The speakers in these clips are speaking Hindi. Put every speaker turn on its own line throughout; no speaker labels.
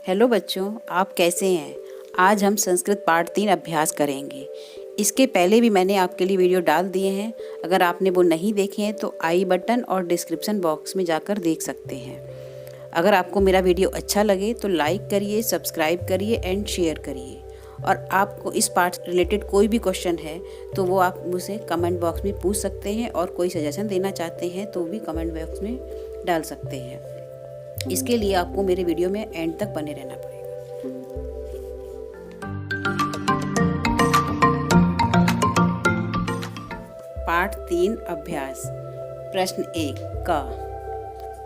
हेलो बच्चों, आप कैसे हैं। आज हम संस्कृत पाठ 3 अभ्यास करेंगे। इसके पहले भी मैंने आपके लिए वीडियो डाल दिए हैं। अगर आपने वो नहीं देखे हैं तो आई बटन और डिस्क्रिप्शन बॉक्स में जाकर देख सकते हैं। अगर आपको मेरा वीडियो अच्छा लगे तो लाइक करिए, सब्सक्राइब करिए एंड शेयर करिए। और आपको इस पाठ से रिलेटेड कोई भी क्वेश्चन है तो वो आप मुझसे कमेंट बॉक्स में पूछ सकते हैं, और कोई सजेशन देना चाहते हैं तो भी कमेंट बॉक्स में डाल सकते हैं। इसके लिए आपको मेरे वीडियो में एंड तक बने रहना पड़ेगा। पाठ 3 अभ्यास। प्रश्न 1 का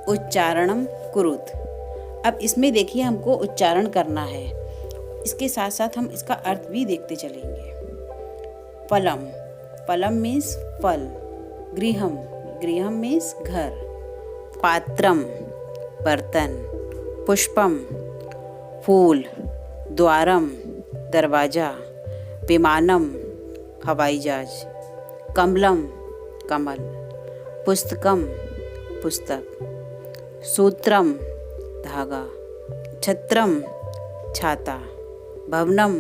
उच्चारणम कुरुत। अब इसमें देखिए हमको उच्चारण करना है, इसके साथ साथ हम इसका अर्थ भी देखते चलेंगे। फलम, फलम मीन्स फल। गृहम, गृहम मीन्स घर। पात्रम, बर्तन। पुष्पम, फूल। द्वारम, दरवाजा। विमानम, हवाई जहाज। कमलम, कमल। पुस्तकम, पुस्तक। सूत्रम, धागा। छत्रम, छाता। भवनम,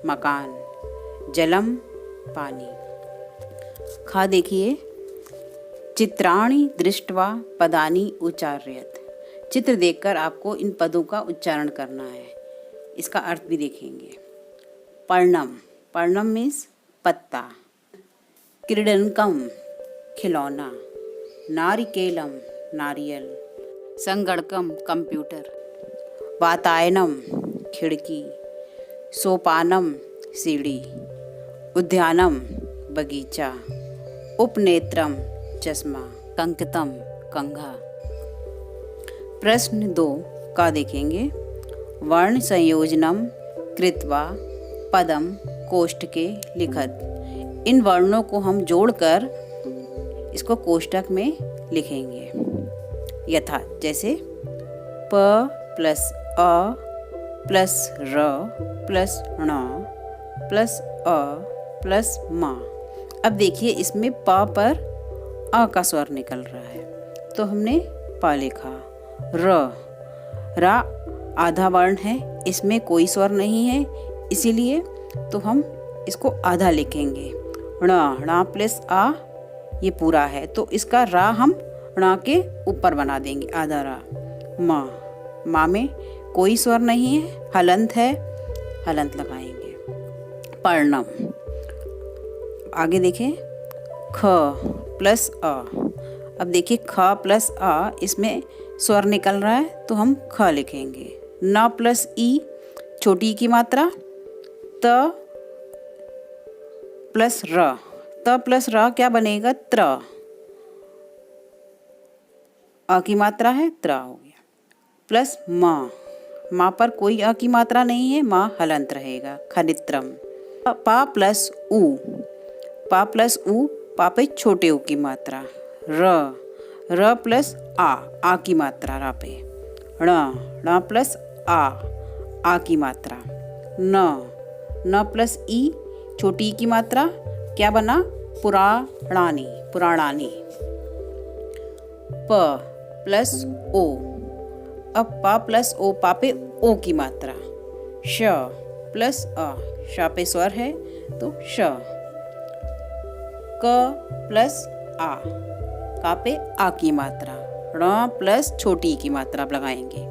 मकान। जलम, पानी। खा देखिए, चित्राणि दृष्ट्वा पदानि उच्चार्यत। चित्र देखकर आपको इन पदों का उच्चारण करना है। इसका अर्थ भी देखेंगे। पर्णम, पर्णम मीन्स पत्ता। क्रीडनकम, खिलौना। नारिकेलम, नारियल। संगणकम, कंप्यूटर। वातायनम, खिड़की। सोपानम, सीढ़ी। उद्यानम, बगीचा। उपनेत्रम, चश्मा। कंकितम, कंघा। प्रश्न 2 का देखेंगे। वर्ण संयोजनम कृत्वा पदम कोष्ठके लिखत। इन वर्णों को हम जोड़कर इसको कोष्ठक में लिखेंगे। यथा, जैसे प प्लस अ प्लस र प्लस ण प्लस अ प्लस म। अब देखिए इसमें प पर अ का स्वर निकल रहा है तो हमने प लिखा। रा आधा वर्ण है, इसमें कोई स्वर नहीं है, इसीलिए तो हम इसको आधा लिखेंगे। ण प्लस आ ये पूरा है तो इसका रा हम ण के ऊपर बना देंगे, आधा रा। मा में कोई स्वर नहीं है, हलंत है, हलंत लगाएंगे। पर्णम। आगे देखें, ख प्लस अ। अब देखिए ख प्लस अ, इसमें स्वर निकल रहा है तो हम ख लिखेंगे। न प्लस ई, छोटी की मात्रा। त प्लस र, त प्लस र क्या बनेगा? त्र। अ की मात्रा है, त्र हो गया। प्लस माँ पर कोई अ की मात्रा नहीं है, माँ हलंत रहेगा। खनित्रम। पा प्लस उ, पा प्लस उ, पा पे छोटे उ की मात्रा। र प्लस आ की मात्रा रा पे। ण प्लस आ की मात्रा। न प्लस ई, छोटी की मात्रा, क्या बना? पुराणानी, पुराणानी। प प्लस ओ, अब पा प्लस ओ, पा पे ओ की मात्रा। श प्लस अ, श पे स्वर है तो श। क प्लस आ, का पे आ की मात्रा। ण प्लस छोटी की मात्रा लगाएंगे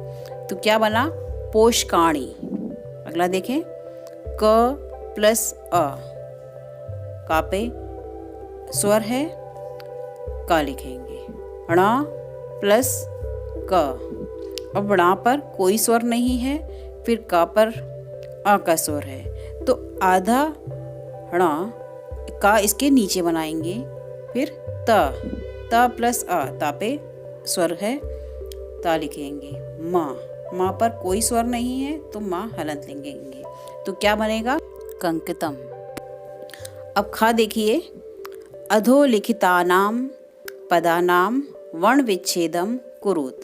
तो क्या बना? पोषकाणी। अगला देखें, क प्लस अ, का पे स्वर है, का लिखेंगे। ण प्लस क, अब ण पर कोई स्वर नहीं है, फिर क पर अ का स्वर है तो आधा ण का इसके नीचे बनाएंगे। फिर त प्लस अ, ता पे स्वर है, ता लिखेंगे। माँ पर कोई स्वर नहीं है तो माँ हलंत लिखेंगे तो क्या बनेगा? कंकितम। अब खा देखिए, अधोलिखितानाम पदानाम वर्ण विच्छेदम कुरुत।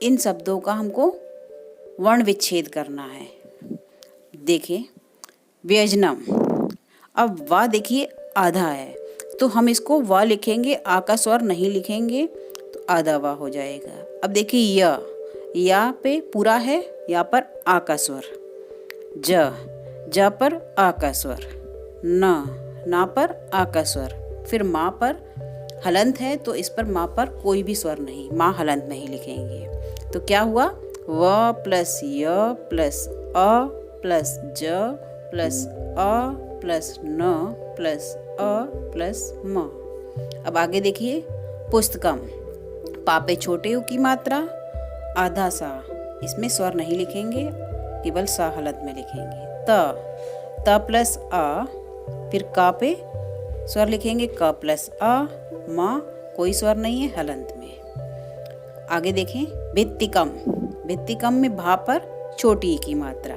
इन शब्दों का हमको वर्ण विच्छेद करना है। देखिए, व्यजनम। अब वा देखिए आधा है तो हम इसको वा लिखेंगे, आ का स्वर नहीं लिखेंगे तो आधा वा हो जाएगा। अब देखिए या पे पूरा है, यहाँ पर आ का स्वर। ज पर आ का स्वर। ना पर आ का स्वर। फिर माँ पर हलंत है तो इस पर माँ पर कोई भी स्वर नहीं, माँ हलंत नहीं लिखेंगे। तो क्या हुआ? व प्लस य प्लस अ प्लस ज प्लस अ प्लस न प्लस अ प्लस म। अब आगे देखिए, पुस्तकम। पापे छोटे उ की मात्रा, आधा सा, इसमें स्वर नहीं लिखेंगे, केवल सा हलंत में लिखेंगे। त प्लस आ, फिर का पे स्वर लिखेंगे, क प्लस आ। माँ कोई स्वर नहीं है हलंत में। आगे देखें, भित्तिकम। भित्तिकम में भा पर छोटी ई की मात्रा,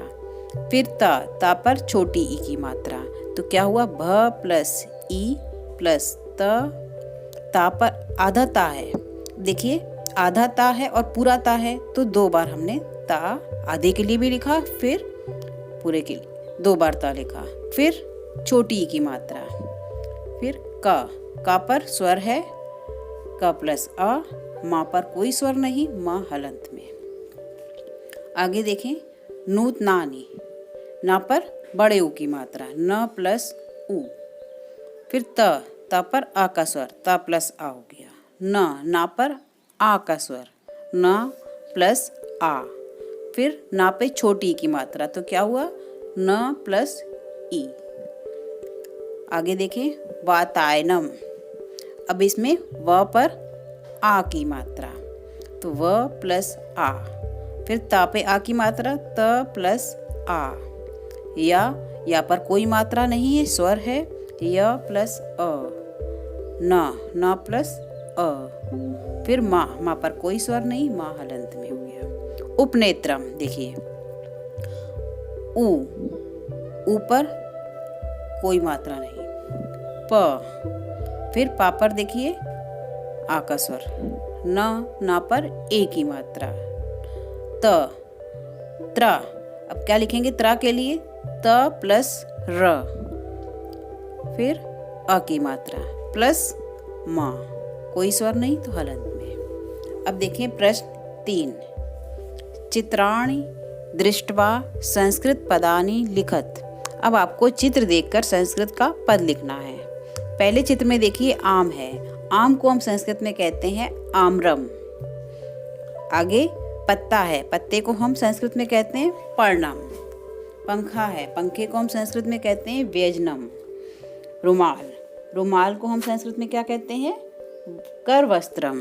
फिर ता पर छोटी ई की मात्रा। तो क्या हुआ? भ प्लस ई प्लस ता पर आधा ता है। देखिए, आधा ता है और पूरा ता है, तो 2 बार हमने ता आधे के लिए भी लिखा, फिर पूरे के लिए 2 बार ता लिखा। फिर छोटी ई की मात्रा, फिर का पर स्वर है, क प्लस आ। माँ पर कोई स्वर नहीं, माँ हलंत में। आगे देखें, नूत नानी। ना पर बड़े ऊ की मात्रा, न प्लस ऊ। फिर ता पर आ का स्वर, ता प्लस आ हो गया। ना पर आ का स्वर, न प्लस आ। फिर ना पे छोटी ई की मात्रा, तो क्या हुआ? न प्लस ई। आगे देखें, वातायनम। अब इसमें व पर आ की मात्रा, तो व प्लस आ। फिर ता पे आ की मात्रा, त प्लस आ। या पर कोई मात्रा नहीं है, स्वर है, य प्लस अ। ना प्लस अ। फिर माँ पर कोई स्वर नहीं, माँ हलंत में हो गया। उपनेत्रम। देखिए, ऊ पर कोई मात्रा नहीं, प। फिर पा पर देखिए आ का स्वर, ना पर ए की मात्रा, त्रा। अब क्या लिखेंगे त्रा के लिए? त प्लस र, फिर अ की मात्रा प्लस माँ, कोई स्वर नहीं तो हलंत में। अब देखें प्रश्न 3। चित्राणि दृष्ट्वा संस्कृत पदानि लिखत। अब आपको चित्र देखकर संस्कृत का पद लिखना है। पहले चित्र में देखिए आम है, आम को हम संस्कृत में कहते हैं आम्रम। आगे पत्ता है, पत्ते को हम संस्कृत में कहते हैं पर्णम। पंखा है, पंखे को हम संस्कृत में कहते हैं व्यजनम। रुमाल को हम संस्कृत में क्या कहते हैं? करवस्त्रम।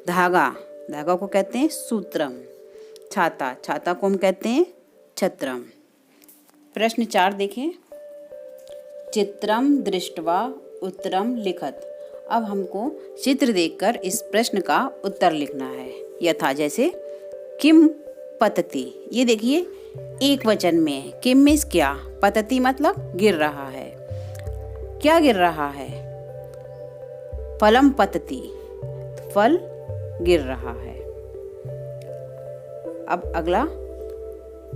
धागा को कहते हैं सूत्रम। छाता को हम कहते हैं छत्रम। प्रश्न 4 देखें, चित्रम दृष्ट्वा उत्तरम लिखत। अब हमको चित्र देखकर इस प्रश्न का उत्तर लिखना है, यथा जैसे किम पतति। ये देखिए एक वचन में है, किम मीन्स क्या, पतति मतलब गिर रहा है। क्या गिर रहा है? फलम पतति, फल गिर रहा है। अब अगला,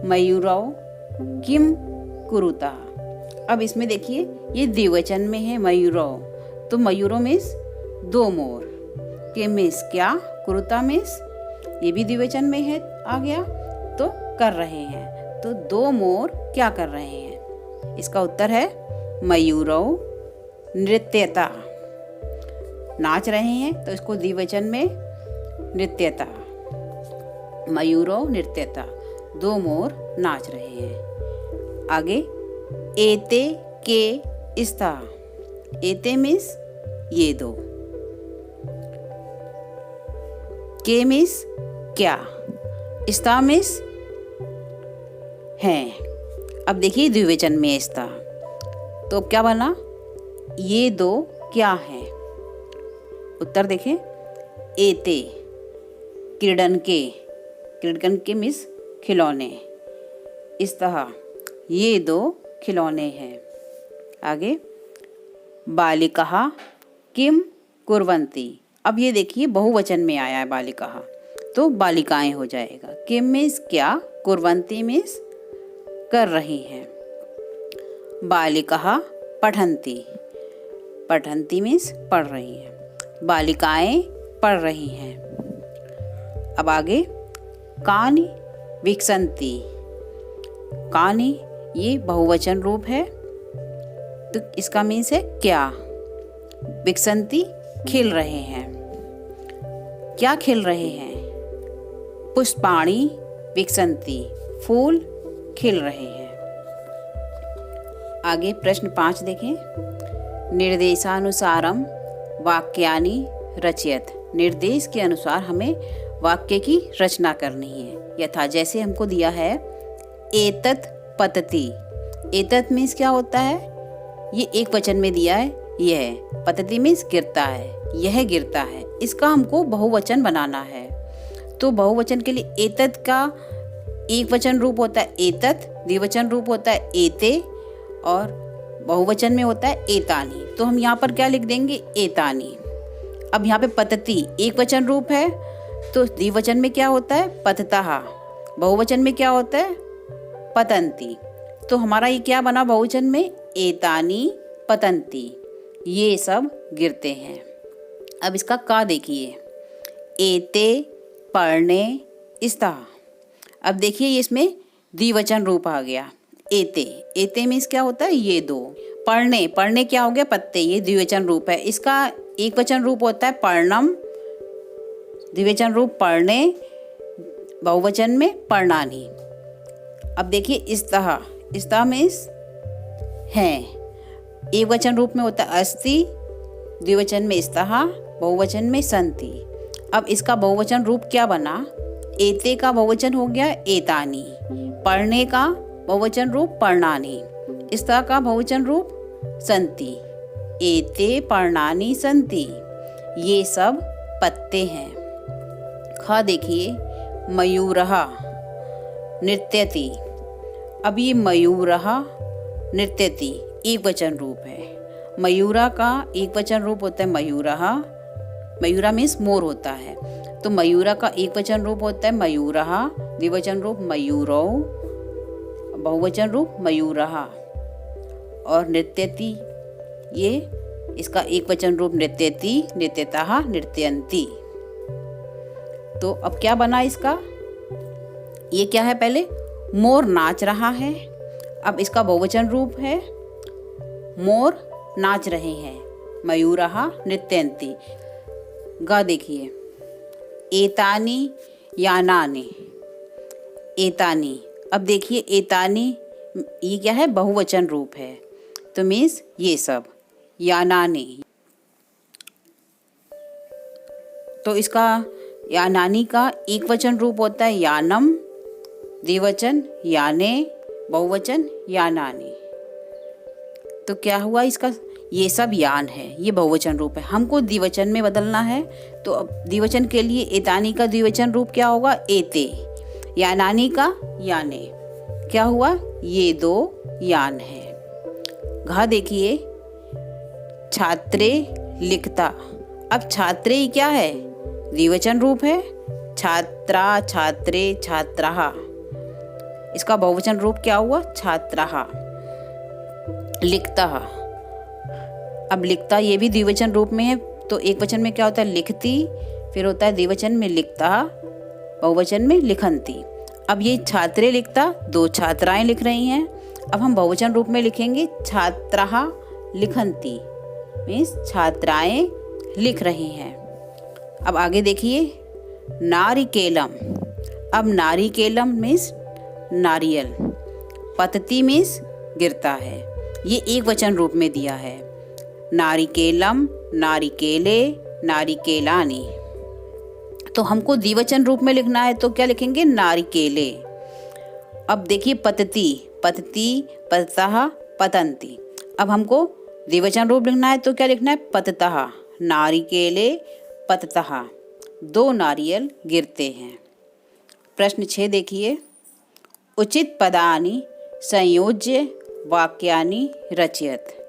मयूरौ किम कुरुता। अब इसमें देखिए ये द्विवचन में है मयूरौ, तो मयूरौ मीन्स 2 मोर। किम मीन्स क्या, कुरुता मीन्स ये भी द्विवचन में है, आ गया तो कर रहे हैं, तो 2 मोर क्या कर रहे हैं? इसका उत्तर है मयूरौ नृत्यता। नाच रहे हैं तो इसको द्विवचन में नृत्यता, मयूरौ नृत्यता, 2 मोर नाच रहे हैं। आगे एते के स्था। एते मीन्स ये 2, के मीन्स क्या, स्था मीन्स है। अब देखिए द्विवचन में स्था, तो क्या बना? ये 2 क्या है? उत्तर देखें, एते क्रीडन के मीन्स खिलौने, स्तः ये 2 खिलौने हैं। आगे बालिकाः किम कुर्वन्ति। अब ये देखिए बहुवचन में आया है बालिकाः, तो बालिकाएं हो जाएगा। किम मीन्स क्या, कुर्वन्ति मीन्स कर रही हैं। बालिकाः पठन्ति, पठन्ति मीन्स पढ़ रही हैं, बालिकाएं पढ़ रही हैं। अब आगे कानि विकसन्ति। कानि ये बहुवचन रूप है, तो इसका मीन्स है क्या। विकसन्ति खिल रहे हैं। क्या खिल रहे हैं? पुष्पाणि विकसन्ति, फूल खिल रहे हैं। आगे प्रश्न 5 देखें। निर्देशानुसारम वाक्यानि रचयत। निर्देश के अनुसार हमें वाक्य की रचना करनी है। यथा जैसे हमको दिया है एतत् पतति। एतत् मीन्स क्या होता है? ये एक वचन में दिया है, यह। पतति मीन्स गिरता है, यह गिरता है। इसका हमको बहुवचन बनाना है। तो बहुवचन के लिए एतत् का एक वचन रूप होता है एतत्, द्विवचन रूप होता है एते, और बहुवचन में होता है एतानि। तो हम यहाँ पर क्या लिख देंगे? एतानि। अब यहाँ पे पतति एक वचन रूप है, तो द्विवचन में क्या होता है? पततः। बहुवचन में क्या होता है? पतन्ति। तो हमारा ये क्या बना बहुवचन में? एतानि पतन्ति, ये सब गिरते हैं। अब इसका का देखिए, एते पढ़ने स्तः। अब देखिए ये इसमें द्विवचन रूप आ गया एते। एते मीन्स क्या होता है? ये दो। पढ़ने, पढ़ने क्या हो गया? पत्ते, ये द्विवचन रूप है। इसका एक वचन रूप होता है पर्णम, द्विवचन रूप पढ़ने, बहुवचन में पर्णानि। अब देखिए स्तः, स्तः मीन्स है, एक वचन रूप में होता है अस्ति, द्विवचन में स्तः, बहुवचन में सन्ति। अब इसका बहुवचन रूप क्या बना? एते का बहुवचन हो गया एतानि, पढ़ने का बहुवचन रूप पर्णानि, स्तः का बहुवचन रूप सन्ति। एते पर्णानि सन्ति, ये सब पत्ते हैं। ख देखिए, मयूरः नृत्यति। अब ये मयूरः नृत्यति एक वचन रूप है। मयूरा का एक वचन रूप होता है मयूरः। मयूरा मीन्स मोर होता है, तो मयूरा का एक वचन रूप होता है मयूरः, द्विवचन रूप मयूरौ, बहुवचन रूप मयूरः। और नृत्यति, ये इसका एक वचन रूप नृत्यति, नृत्यतः, नृत्यन्ति। तो अब क्या बना इसका? ये क्या है? पहले मोर नाच रहा है। अब इसका बहुवचन रूप है मोर नाच रहे हैं, मयूरः नृत्यन्ति। ग देखिए, एतानि यानानि। एतानि, अब देखिए एतानि ये क्या है? बहुवचन रूप है, तो मीन्स ये सब। यानानि, तो इसका यानानि का एक वचन रूप होता है यानम, द्विवचन याने, बहुवचन यानानि। तो क्या हुआ इसका? ये सब यान है, ये बहुवचन रूप है। हमको द्विवचन में बदलना है, तो अब द्विवचन के लिए एतानि का द्विवचन रूप क्या होगा? एते। यानानि का याने। क्या हुआ? ये दो यान है। घ देखिए, छात्रे लिखता। अब छात्रे क्या है? द्विवचन रूप है, छात्रा, छात्रे, छात्राः। इसका बहुवचन रूप क्या हुआ? छात्राः। लिखता, अब लिखता ये भी द्विवचन रूप में है, तो एक वचन में क्या होता है? लिखती, फिर होता है द्विवचन में लिखता, बहुवचन में लिखन्ति। अब ये छात्रे लिखता, दो छात्राएं लिख रही हैं। अब हम बहुवचन रूप में लिखेंगे छात्राः लिखन्ति, मीन्स छात्राएं लिख रही हैं। अब आगे देखिए, नारिकेलम। अब नारिकेलम मीन्स नारियल, पतति मीन्स गिरता है, ये एक वचन रूप में दिया है। नारिकेलम, नारिकेले, नारिकेलानि। तो हमको द्विवचन रूप में लिखना है, तो क्या लिखेंगे? नारिकेले। अब देखिए पतति, पतति, पततः, पतन्ति। अब हमको द्विवचन रूप लिखना है, तो क्या लिखना है? पततः। नारिकेले पततः, दो नारियल गिरते हैं। प्रश्न 6 देखिए, उचित पदानि संयोज्य वाक्यानि रचयत।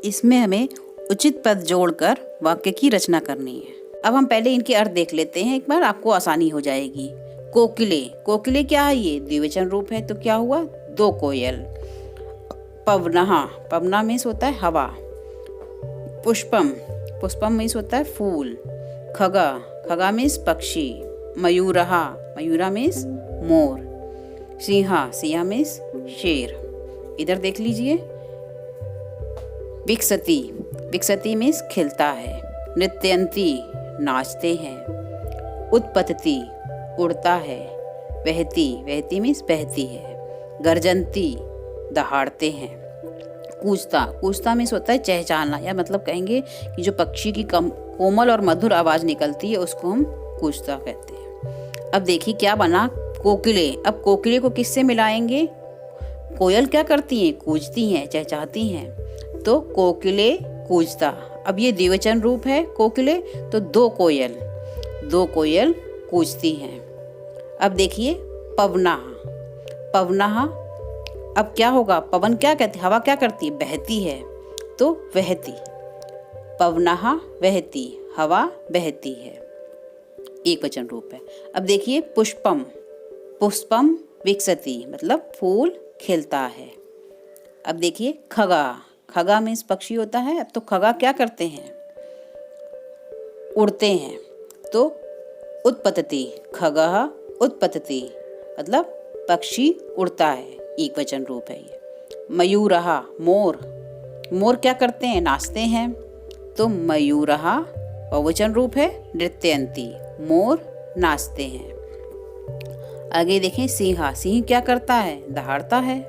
इसमें हमें उचित पद जोड़कर वाक्य की रचना करनी है। अब हम पहले इनके अर्थ देख लेते हैं एक बार, आपको आसानी हो जाएगी। कोकिले, कोकिले क्या है? ये द्विवचन रूप है, तो क्या हुआ? दो कोयल। पवनः, पवना मीन्स होता है हवा। पुष्पम, पुष्पम मीन्स होता है फूल। खगा, खगा मीन्स पक्षी। मयूरः, मयूरा मीन्स मोर। सिंहा, सिंहा मीन्स शेर। इधर देख लीजिए, विकसति, विकसति मीन्स खिलता है। नृत्यंती, नाचते हैं। उत्पतति, उड़ता है। वहती, वहती मीन्स बहती है। गर्जंती, दहाड़ते हैं। कूजता, कूजता मीन्स होता है चहचहाना, या मतलब कहेंगे कि जो पक्षी की कोमल और मधुर आवाज़ निकलती है उसको हम कूजता कहते हैं। अब देखिए क्या बना, कोकिले। अब कोकिले को किससे मिलाएंगे? कोयल क्या करती हैं? कूजती हैं, चहचहाती हैं। तो कोकिले कूजता। अब ये द्विवचन रूप है कोकिले, तो दो कोयल कूजती हैं। अब देखिए पवनाः, पवनाः। अब क्या होगा? पवन क्या कहते हैं? हवा क्या करती है? बहती है, तो वहती। पवनाः वहती, हवा बहती है, एक वचन रूप है। अब देखिए पुष्पम, पुष्पम विकसति, मतलब फूल खिलता है। अब देखिए खगा, खगा मीन्स पक्षी होता है। अब तो खगा क्या करते हैं? उड़ते हैं, तो उत्पतति, खगः उत्पतति, मतलब पक्षी उड़ता है, एक वचन रूप है ये। मयूरः, मोर, मोर क्या करते हैं? नाचते हैं, तो मयूरः बहुवचन रूप है। नृत्यंती, मोर नाचते हैं। आगे देखें सिंहा, सिंह क्या करता है? दहाड़ता है।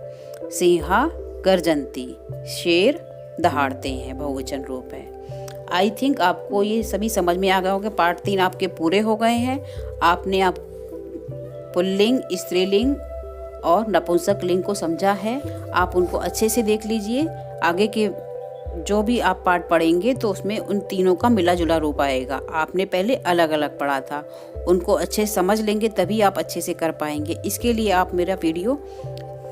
सिंहा गर्जंती, शेर दहाड़ते हैं, बहुवचन रूप है। आई थिंक आपको ये सभी समझ में आ गया होगा। पार्ट 3 आपके पूरे हो गए हैं। आपने आप पुल्लिंग, स्त्रीलिंग और नपुंसक लिंग को समझा है। आप उनको अच्छे से देख लीजिए। आगे के जो भी आप पार्ट पढ़ेंगे तो उसमें उन तीनों का मिला जुला रूप आएगा। आपने पहले अलग अलग पढ़ा था, उनको अच्छे से समझ लेंगे तभी आप अच्छे से कर पाएंगे। इसके लिए आप मेरा वीडियो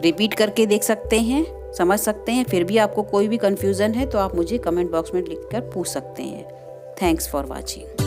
रिपीट करके देख सकते हैं, समझ सकते हैं। फिर भी आपको कोई भी कन्फ्यूज़न है तो आप मुझे कमेंट बॉक्स में लिखकर पूछ सकते हैं। Thanks for watching.